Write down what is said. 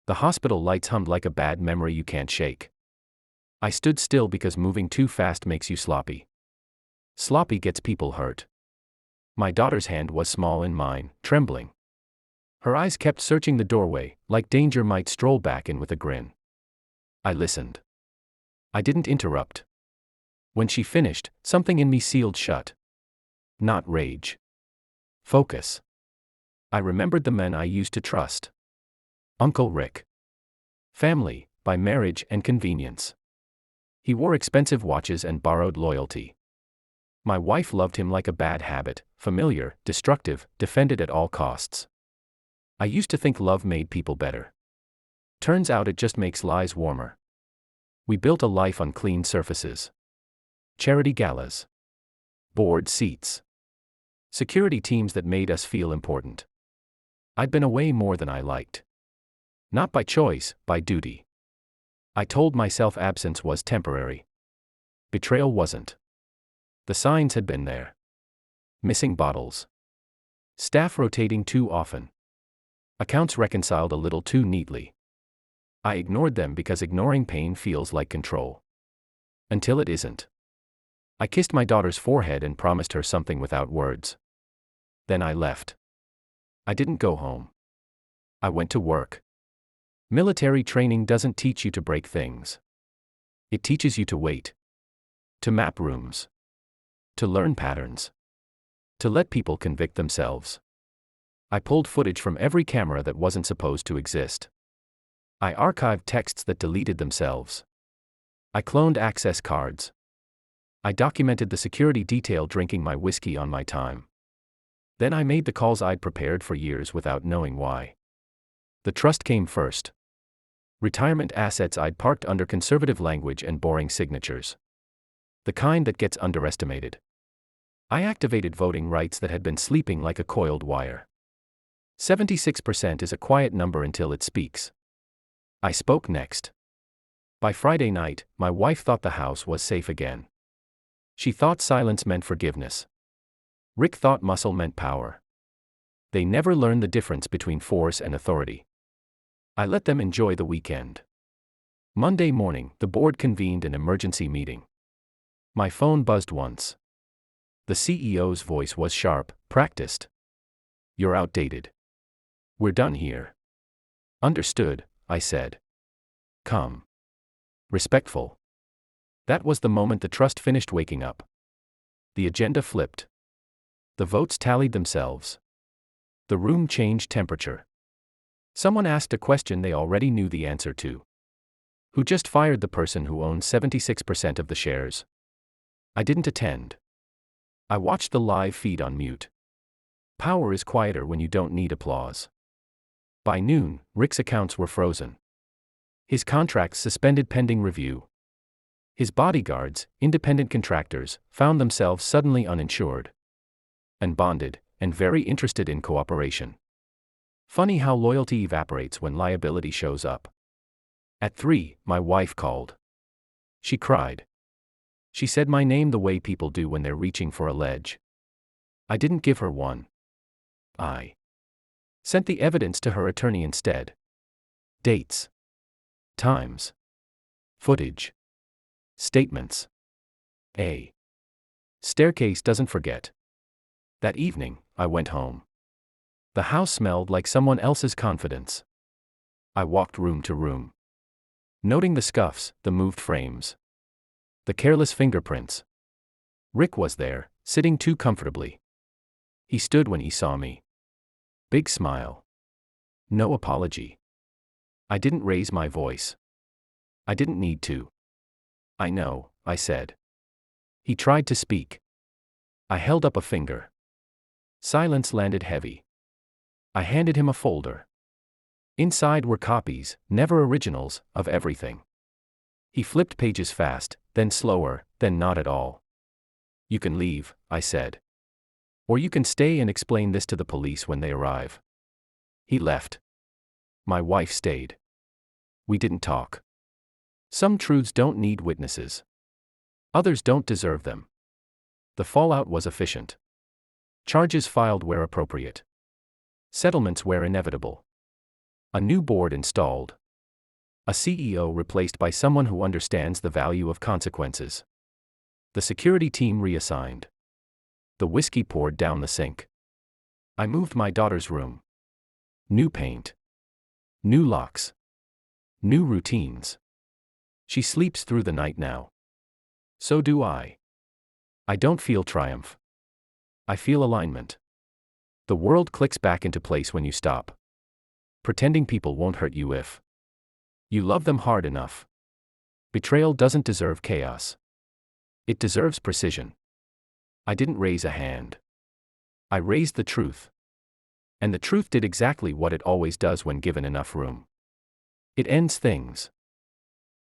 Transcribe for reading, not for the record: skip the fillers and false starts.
The hospital lights hummed like a bad memory you can't shake. I stood still because moving too fast makes you sloppy. Sloppy gets people hurt. My daughter's hand was small in mine, trembling. Her eyes kept searching the doorway, like danger might stroll back in with a grin. I listened. I didn't interrupt. When she finished, something in me sealed shut. Not rage. Focus. I remembered the men I used to trust. Uncle Rick. Family, by marriage and convenience. He wore expensive watches and borrowed loyalty. My wife loved him like a bad habit, familiar, destructive, defended at all costs. I used to think love made people better. Turns out it just makes lies warmer. We built a life on clean surfaces. Charity galas. Board seats. Security teams that made us feel important. I'd been away more than I liked. Not by choice, by duty. I told myself absence was temporary. Betrayal wasn't. The signs had been there. Missing bottles. Staff rotating too often. Accounts reconciled a little too neatly. I ignored them because ignoring pain feels like control. Until it isn't. I kissed my daughter's forehead and promised her something without words. Then I left. I didn't go home. I went to work. Military training doesn't teach you to break things. It teaches you to wait. To map rooms. To learn patterns. To let people convict themselves. I pulled footage from every camera that wasn't supposed to exist. I archived texts that deleted themselves. I cloned access cards. I documented the security detail drinking my whiskey on my time. Then I made the calls I'd prepared for years without knowing why. The trust came first. Retirement assets I'd parked under conservative language and boring signatures. The kind that gets underestimated. I activated voting rights that had been sleeping like a coiled wire. 76% is a quiet number until it speaks. I spoke next. By Friday night, my wife thought the house was safe again. She thought silence meant forgiveness. Rick thought muscle meant power. They never learned the difference between force and authority. I let them enjoy the weekend. Monday morning, the board convened an emergency meeting. My phone buzzed once. The CEO's voice was sharp, practiced. "You're outdated. We're done here." "Understood," I said. Calm. Respectful. That was the moment the trust finished waking up. The agenda flipped. The votes tallied themselves. The room changed temperature. Someone asked a question they already knew the answer to. Who just fired the person who owned 76% of the shares? I didn't attend. I watched the live feed on mute. Power is quieter when you don't need applause. By noon, Rick's accounts were frozen. His contracts suspended pending review. His bodyguards, independent contractors, found themselves suddenly uninsured. And bonded, and very interested in cooperation. Funny how loyalty evaporates when liability shows up. At 3, my wife called. She cried. She said my name the way people do when they're reaching for a ledge. I didn't give her one. I sent the evidence to her attorney instead. Dates. Times. Footage. Statements. A staircase doesn't forget. That evening, I went home. The house smelled like someone else's confidence. I walked room to room. Noting the scuffs, the moved frames. The careless fingerprints. Rick was there, sitting too comfortably. He stood when he saw me. Big smile. No apology. I didn't raise my voice. I didn't need to. I know, I said. He tried to speak. I held up a finger. Silence landed heavy. I handed him a folder. Inside were copies, never originals, of everything. He flipped pages fast, then slower, then not at all. You can leave, I said. Or you can stay and explain this to the police when they arrive. He left. My wife stayed. We didn't talk. Some truths don't need witnesses. Others don't deserve them. The fallout was efficient. Charges filed where appropriate. Settlements where inevitable. A new board installed. A CEO replaced by someone who understands the value of consequences. The security team reassigned. The whiskey poured down the sink. I moved my daughter's room. New paint. New locks. New routines. She sleeps through the night now. So do I. I don't feel triumph. I feel alignment. The world clicks back into place when you stop pretending people won't hurt you if you love them hard enough. Betrayal doesn't deserve chaos. It deserves precision. I didn't raise a hand. I raised the truth. And the truth did exactly what it always does when given enough room. It ends things.